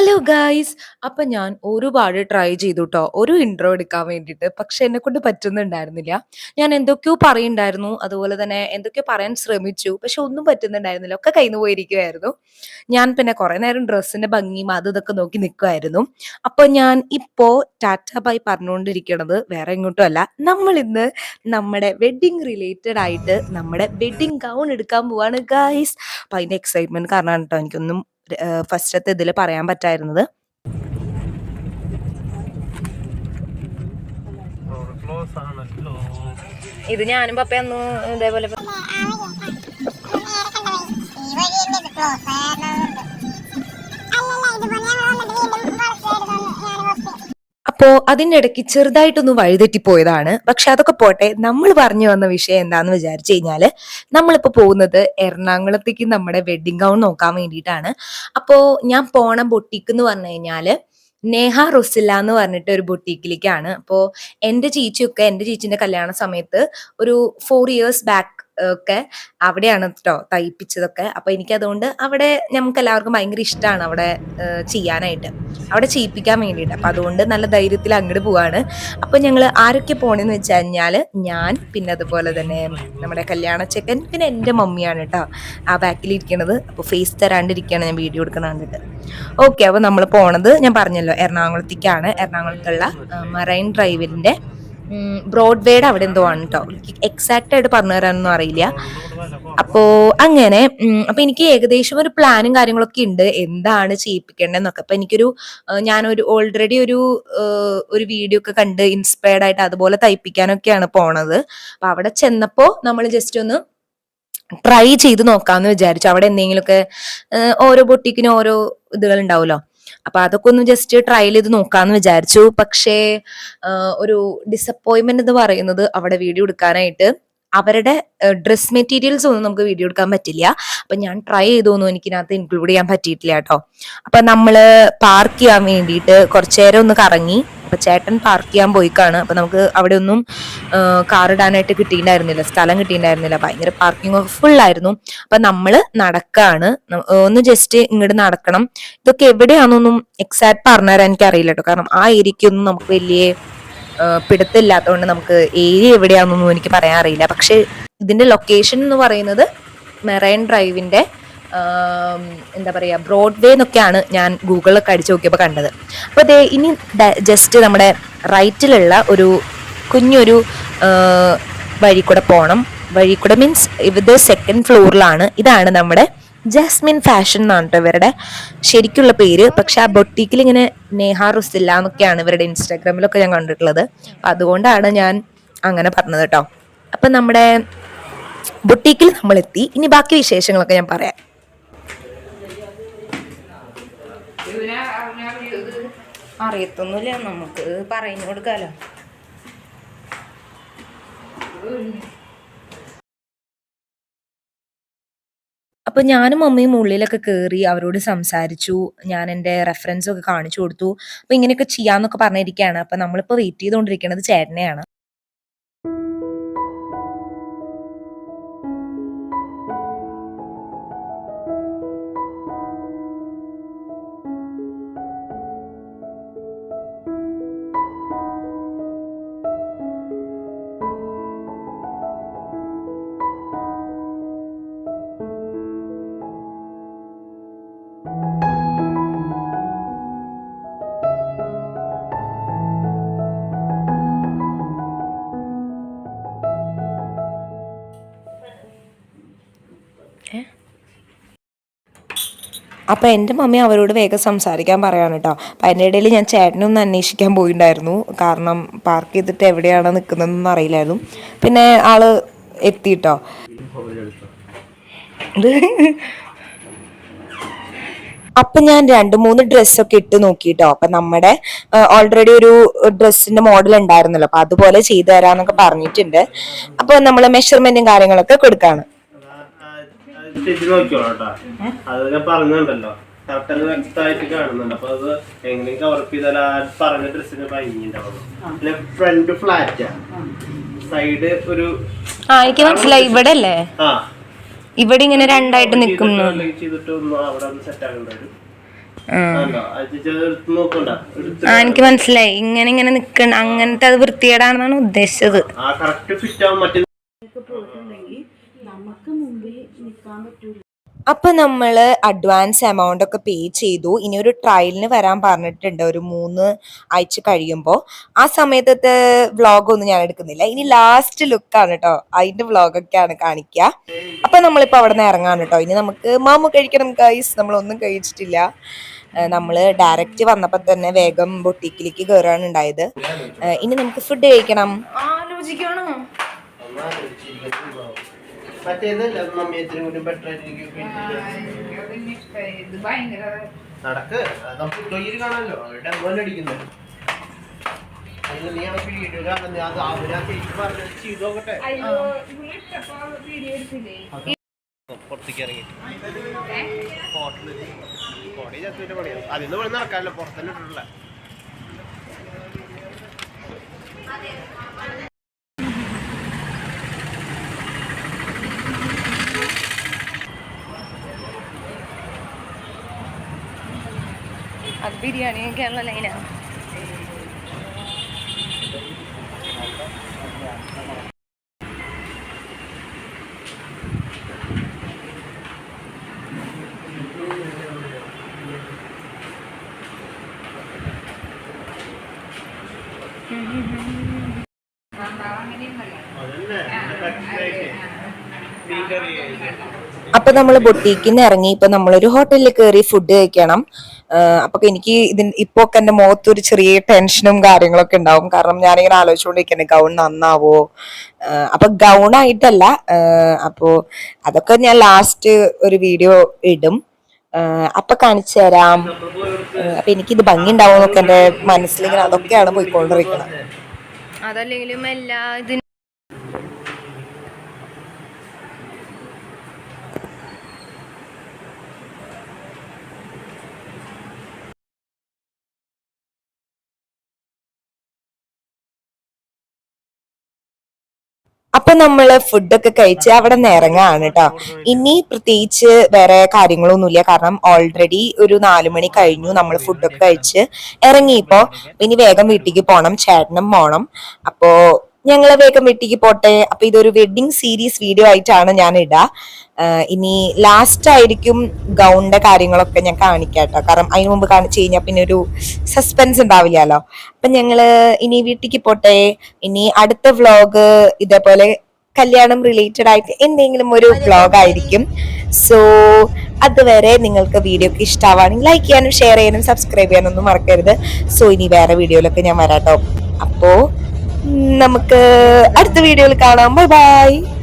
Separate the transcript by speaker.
Speaker 1: Hello guys. അപ്പൊ ഞാൻ ഒരുപാട് ട്രൈ ചെയ്തു ട്ടോ ഒരു ഇൻട്രോ എടുക്കാൻ വേണ്ടിയിട്ട്. പക്ഷെ എന്നെക്കൊണ്ട് പറ്റുന്നുണ്ടായിരുന്നില്ല. ഞാൻ എന്തൊക്കെയോ പറയുണ്ടായിരുന്നു. അതുപോലെ തന്നെ എന്തൊക്കെയോ പറയാൻ ശ്രമിച്ചു. പക്ഷെ ഒന്നും പറ്റുന്നുണ്ടായിരുന്നില്ല. ഒക്കെ കയ്യിന്ന് പോയിരിക്കുവായിരുന്നു. ഞാൻ പിന്നെ കുറേ നേരം ഡ്രസ്സിന്റെ ഭംഗിയും അതും ഇതൊക്കെ നോക്കി നിൽക്കുമായിരുന്നു. അപ്പൊ ഞാൻ ഇപ്പോ ടാറ്റ ബൈ പറഞ്ഞുകൊണ്ടിരിക്കണത് വേറെ എങ്ങോട്ടും അല്ല. നമ്മളിന്ന് നമ്മുടെ വെഡ്ഡിങ് റിലേറ്റഡ് ആയിട്ട് നമ്മുടെ വെഡ്ഡിങ് ഗൗൺ എടുക്കാൻ പോവാണ് ഗായ്സ്. അപ്പൊ അതിന്റെ എക്സൈറ്റ്മെന്റ് കാരണമാണ് ട്ടോ എനിക്കൊന്നും ഫസ്റ്റത്തെ ഇതിൽ പറയാൻ പറ്റായിരുന്നത്. ഇത് ഞാനും പപ്പയൊന്നും ഇതേപോലെ അപ്പോ അതിൻ്റെ ഇടയ്ക്ക് ചെറുതായിട്ടൊന്ന് വഴിതെറ്റിപ്പോയതാണ്. പക്ഷെ അതൊക്കെ പോട്ടെ. നമ്മൾ പറഞ്ഞു വന്ന വിഷയം എന്താന്ന് വിചാരിച്ചു കഴിഞ്ഞാല്, നമ്മളിപ്പോ പോകുന്നത് എറണാകുളത്തേക്ക് നമ്മുടെ വെഡ്ഡിങ് ഗൗൺ നോക്കാൻ വേണ്ടിയിട്ടാണ്. അപ്പോ ഞാൻ പോണ ബൊട്ടീക്ക് എന്ന് പറഞ്ഞു കഴിഞ്ഞാല് നേഹ റൊസില്ല എന്ന് പറഞ്ഞിട്ട് ഒരു ബൊട്ടീക്കിലേക്കാണ്. അപ്പോൾ എൻ്റെ ചേച്ചിന്റെ കല്യാണ സമയത്ത് ഒരു 4 ഇയേഴ്സ് ബാക്ക് ഒക്കെ അവിടെയാണ് ട്ടോ തയ്പ്പിച്ചതൊക്കെ. അപ്പൊ എനിക്കതുകൊണ്ട് അവിടെ നമുക്ക് എല്ലാവർക്കും ഭയങ്കര ഇഷ്ടമാണ് അവിടെ ചെയ്യാനായിട്ട്, അവിടെ ചെയ്യിപ്പിക്കാൻ വേണ്ടിയിട്ട്. അപ്പൊ അതുകൊണ്ട് നല്ല ധൈര്യത്തിൽ അങ്ങോട്ട് പോവാണ്. അപ്പൊ ഞങ്ങൾ ആരൊക്കെ പോണെന്ന് വെച്ച് കഴിഞ്ഞാല് ഞാൻ, പിന്നെ അതുപോലെ തന്നെ നമ്മുടെ കല്യാണ ചെക്കൻ, പിന്നെ എൻ്റെ മമ്മിയാണ് കേട്ടോ ആ ബാക്കിൽ ഇരിക്കണത്. അപ്പൊ ഫേസ് തരാണ്ടിരിക്കുകയാണ് ഞാൻ വീഡിയോ എടുക്കണ കണ്ടിട്ട്. ഓക്കെ, അപ്പൊ നമ്മൾ പോണത് ഞാൻ പറഞ്ഞല്ലോ എറണാകുളത്തേക്കാണ്. എറണാകുളത്തുള്ള മറൈൻ ഡ്രൈവിന്റെ ബ്രോഡ്വേയുടെ അവിടെ എന്തോ ആണ് കേട്ടോ. എക്സാക്റ്റ് ആയിട്ട് പറഞ്ഞു തരാനൊന്നും അറിയില്ല. അപ്പോ അങ്ങനെ അപ്പൊ എനിക്ക് ഏകദേശം ഒരു പ്ലാനും കാര്യങ്ങളൊക്കെ ഉണ്ട് എന്താണ് ചെയ്യിപ്പിക്കേണ്ടതെന്നൊക്കെ. അപ്പൊ ഞാനൊരു ഓൾറെഡി ഒരു വീഡിയോ ഒക്കെ കണ്ട് ഇൻസ്പയർഡ് ആയിട്ട് അതുപോലെ തയ്പ്പിക്കാനൊക്കെയാണ് പോണത്. അപ്പൊ അവിടെ ചെന്നപ്പോ നമ്മൾ ജസ്റ്റ് ഒന്ന് ട്രൈ ചെയ്ത് നോക്കാന്ന് വിചാരിച്ചു. അവിടെ എന്തെങ്കിലുമൊക്കെ ഓരോ ബൊട്ടിക്കിനും ഓരോ ഇതുകൾ ഉണ്ടാവുമല്ലോ. അപ്പൊ അതൊക്കെ ഒന്ന് ജസ്റ്റ് ട്രയൽ ചെയ്ത് നോക്കാന്ന് വിചാരിച്ചു. പക്ഷേ ഒരു ഡിസപ്പോയിന്റ്മെന്റ് എന്ന് പറയുന്നത് അവിടെ വീഡിയോ എടുക്കാനായിട്ട് അവരുടെ ഡ്രസ് മെറ്റീരിയൽസ് ഒന്നും നമുക്ക് വീഡിയോ എടുക്കാൻ പറ്റില്ല. അപ്പൊ ഞാൻ ട്രൈ ചെയ്തൊന്നും എനിക്കിനകത്ത് ഇൻക്ലൂഡ് ചെയ്യാൻ പറ്റിയിട്ടില്ല കേട്ടോ. അപ്പൊ നമ്മള് പാർക്ക് ചെയ്യാൻ വേണ്ടിയിട്ട് കുറച്ചു നേരം ഒന്ന് കറങ്ങി. അപ്പൊ ചേട്ടൻ പാർക്ക് ചെയ്യാൻ പോയിക്കാണ്. അപ്പൊ നമുക്ക് അവിടെ ഒന്നും കാർ ഇടാനായിട്ട് കിട്ടിയിട്ടുണ്ടായിരുന്നില്ല, സ്ഥലം കിട്ടിയിട്ടുണ്ടായിരുന്നില്ല. ഭയങ്കര പാർക്കിംഗ് ഒക്കെ ഫുൾ ആയിരുന്നു. അപ്പൊ നമ്മള് നടക്കാണ്. ഒന്ന് ജസ്റ്റ് ഇങ്ങോട്ട് നടക്കണം. ഇതൊക്കെ എവിടെയാണെന്നൊന്നും എക്സാക്ട് പറഞ്ഞുതരാൻ എനിക്ക് അറിയില്ല കേട്ടോ. കാരണം ആ ഏരിയക്കൊന്നും നമുക്ക് വലിയ പിടുത്തില്ലാത്തതുകൊണ്ട് നമുക്ക് ഏരിയ എവിടെയാണെന്നൊന്നും എനിക്ക് പറയാൻ അറിയില്ല. പക്ഷെ ഇതിന്റെ ലൊക്കേഷൻ എന്ന് പറയുന്നത് മെറൈൻ ഡ്രൈവിന്റെ എന്താ പറയാ ബ്രോഡ്വേ എന്നൊക്കെയാണ് ഞാൻ ഗൂഗിളിലൊക്കെ അടിച്ചു നോക്കിയപ്പോൾ കണ്ടത്. അപ്പൊ അതേ ഇനി ജസ്റ്റ് നമ്മുടെ റൈറ്റിലുള്ള ഒരു കുഞ്ഞൊരു വഴി കൂടെ പോകണം. വഴി കൂടെ മീൻസ് ഇത് സെക്കൻഡ് ഫ്ലോറിലാണ്. ഇതാണ് നമ്മുടെ ജാസ്മിൻ ഫാഷൻ എന്നാണ് കേട്ടോ ഇവരുടെ ശരിക്കുള്ള പേര്. പക്ഷെ ആ ബൊട്ടീക്കിൽ ഇങ്ങനെ നേഹ റുസില്ല എന്നൊക്കെയാണ് ഇവരുടെ ഇൻസ്റ്റാഗ്രാമിലൊക്കെ ഞാൻ കണ്ടിട്ടുള്ളത്. അതുകൊണ്ടാണ് ഞാൻ അങ്ങനെ പറഞ്ഞത് കേട്ടോ. അപ്പൊ നമ്മുടെ ബൊട്ടീക്കിൽ നമ്മൾ എത്തി. ഇനി ബാക്കി വിശേഷങ്ങളൊക്കെ ഞാൻ പറയാം. അറിയത്തൊന്നുമില്ല, നമുക്ക് പറഞ്ഞു കൊടുക്കാലോ. അപ്പൊ ഞാനും മമ്മിയും ഉള്ളിലൊക്കെ കയറി അവരോട് സംസാരിച്ചു. ഞാൻ എൻ്റെ റെഫറൻസ് ഒക്കെ കാണിച്ചു കൊടുത്തു. അപ്പൊ ഇങ്ങനെയൊക്കെ ചെയ്യാന്നൊക്കെ പറഞ്ഞിരിക്കുകയാണ്. അപ്പൊ നമ്മളിപ്പോ വെയിറ്റ് ചെയ്തുകൊണ്ടിരിക്കുന്നത് ചേട്ടനെയാണ്. അപ്പം എൻ്റെ മമ്മി അവരോട് വേഗം സംസാരിക്കാൻ പറയാണ് കേട്ടോ. അപ്പം അതിൻ്റെ ഇടയിൽ ഞാൻ ചേട്ടനൊന്ന് അന്വേഷിക്കാൻ പോയിട്ടുണ്ടായിരുന്നു. കാരണം പാർക്ക് ചെയ്തിട്ട് എവിടെയാണ് നിൽക്കുന്നതെന്നൊന്നും അറിയില്ലായിരുന്നു. പിന്നെ ആള് എത്തിട്ടോ. അപ്പൊ ഞാൻ 2-3 ഡ്രസ്സൊക്കെ ഇട്ട് നോക്കിട്ടോ. അപ്പൊ നമ്മുടെ ഓൾറെഡി ഒരു ഡ്രസ്സിന്റെ മോഡൽ ഉണ്ടായിരുന്നല്ലോ, അപ്പൊ അതുപോലെ ചെയ്തു തരാന്നൊക്കെ പറഞ്ഞിട്ടുണ്ട്. അപ്പൊ നമ്മള് മെഷർമെന്റും കാര്യങ്ങളൊക്കെ കൊടുക്കാണ്.
Speaker 2: പറഞ്ഞുണ്ടല്ലോ കറക്റ്റ് വ്യക്തമായിട്ട് കാണുന്നുണ്ട്. അപ്പൊ അത് എങ്ങനെ കവറപ്പ് ചെയ്താൽ ആ പറഞ്ഞ ഡ്രസ്സിന് ഭംഗിയുണ്ടാവുള്ളൂ. ഫ്രണ്ട് ഫ്ലാറ്റ്, സൈഡ് ഒരു
Speaker 1: എനിക്ക് മനസ്സിലായി. ഇവിടെ അല്ലേ, ഇവിടെ ഇങ്ങനെ രണ്ടായിട്ട് നിൽക്കുന്നു.
Speaker 2: എടുത്ത് നോക്കണ്ട,
Speaker 1: ആ എനിക്ക് മനസ്സിലായി. ഇങ്ങനെ ഇങ്ങനെ നിക്കണ്ട, അങ്ങനത്തെ അത് വൃത്തികേടാണെന്നാണ് ഉദ്ദേശിച്ചത്.
Speaker 2: ആ കറക്റ്റ് ഫിറ്റ് ആവും. മറ്റേ
Speaker 1: അപ്പൊ നമ്മള് അഡ്വാൻസ് എമൗണ്ട് ഒക്കെ പേ ചെയ്തു. ഇനി ഒരു ട്രയലിന് വരാൻ പറഞ്ഞിട്ടുണ്ട് ഒരു 3 ആഴ്ച കഴിയുമ്പോ. ആ സമയത്തത്തെ വ്ളോഗ് ഒന്നും ഞാൻ എടുക്കുന്നില്ല. ഇനി ലാസ്റ്റ് ലുക്കാണ് കേട്ടോ, അതിന്റെ വ്ളോഗൊക്കെയാണ് കാണിക്കുക. അപ്പൊ നമ്മളിപ്പോ അവിടെ നിന്ന് ഇറങ്ങാണ് കേട്ടോ. ഇനി നമുക്ക് മാമു കഴിക്കണം ഗൈസ്. നമ്മളൊന്നും കഴിച്ചിട്ടില്ല. നമ്മള് ഡയറക്റ്റ് വന്നപ്പോ തന്നെ വേഗം ബൊട്ടീക്കിലേക്ക് കയറാണ് ഉണ്ടായത്. ഇനി നമുക്ക് ഫുഡ് കഴിക്കണം. ആലോചിക്കണോ?
Speaker 2: നടക്ക് നമുക്ക് കാണാമല്ലോ. അടിക്കുന്നത് വീഡിയോ കാണുന്നത് അത് അവരാ ചേച്ചി പറഞ്ഞ ചെയ്തു നോക്കട്ടെ. പുറത്തേക്ക് ഇറങ്ങി ഹോട്ടലിൽ കൊടി ചത്തിട്ട് പണിയാണ്. അതിന്ന് ഇവിടെ നടക്കാമല്ലോ, പുറത്തന്നെ ഇട്ടിട്ടുള്ള.
Speaker 1: അത് ബിരിയാണിയൊക്കെയുള്ള ലൈനാണ്. അപ്പൊ നമ്മള് ബൊട്ടീക്കിന്ന് ഇറങ്ങി ഇപ്പൊ നമ്മളൊരു ഹോട്ടലിൽ കയറി ഫുഡ് കഴിക്കണം. അപ്പൊ എനിക്ക് ഇപ്പൊ ഒക്കെ എന്റെ മുഖത്ത് ഒരു ചെറിയ ടെൻഷനും കാര്യങ്ങളൊക്കെ ഉണ്ടാവും. കാരണം ഞാനിങ്ങനെ ആലോചിച്ചുകൊണ്ടിരിക്കുന്നത് ഗൗൺ നന്നാവോ. അപ്പൊ ഗൗൺ ആയിട്ടല്ല, അപ്പോ അതൊക്കെ ഞാൻ ലാസ്റ്റ് ഒരു വീഡിയോ ഇടും, അപ്പൊ കാണിച്ചു തരാം. അപ്പൊ എനിക്കിത് ഭംഗി ഉണ്ടാവുമെന്നൊക്കെ എന്റെ മനസ്സിലിങ്ങനെ അതൊക്കെയാണ് പോയിക്കൊണ്ടിരിക്കുന്നത്. അതല്ലെങ്കിലും എല്ലാ ഇതിനും അപ്പൊ നമ്മള് ഫുഡൊക്കെ കഴിച്ച് അവിടെ നിന്ന് ഇറങ്ങാണ് കേട്ടോ. ഇനി പ്രത്യേകിച്ച് വേറെ കാര്യങ്ങളൊന്നുമില്ല. കാരണം ഓൾറെഡി ഒരു 4 മണി കഴിഞ്ഞു. നമ്മൾ ഫുഡൊക്കെ കഴിച്ച് ഇറങ്ങിയപ്പോ ഇനി വേഗം വീട്ടിലേക്ക് പോണം. ചേട്ടനും പോണം. അപ്പോ ഞങ്ങള് വേഗം വീട്ടിലേക്ക് പോട്ടെ. അപ്പൊ ഇതൊരു വെഡിങ് സീരീസ് വീഡിയോ ആയിട്ടാണ് ഞാൻ ഇടാ. ഇനി ലാസ്റ്റ് ആയിരിക്കും ഗൗണിന്റെ കാര്യങ്ങളൊക്കെ ഞാൻ കാണിക്കാം കേട്ടോ. കാരണം അതിന് മുമ്പ് കാണിച്ചു കഴിഞ്ഞാൽ പിന്നെ ഒരു സസ്പെൻസ് ഉണ്ടാവില്ലല്ലോ. അപ്പൊ ഞങ്ങള് ഇനി വീട്ടിലേക്ക് പോട്ടെ. ഇനി അടുത്ത വ്ലോഗ് ഇതേപോലെ കല്യാണം റിലേറ്റഡ് ആയിട്ട് എന്തെങ്കിലും ഒരു വ്ലോഗ് ആയിരിക്കും. സോ അതുവരെ നിങ്ങൾക്ക് വീഡിയോ ഒക്കെ ഇഷ്ടമാവാണെങ്കിൽ ലൈക്ക് ചെയ്യാനും ഷെയർ ചെയ്യാനും സബ്സ്ക്രൈബ് ചെയ്യാനൊന്നും മറക്കരുത്. സോ ഇനി വേറെ വീഡിയോയിലൊക്കെ ഞാൻ വരാട്ടോ. അപ്പോ നമുക്ക് അടുത്ത വീഡിയോയിൽ കാണാം. Bye bye.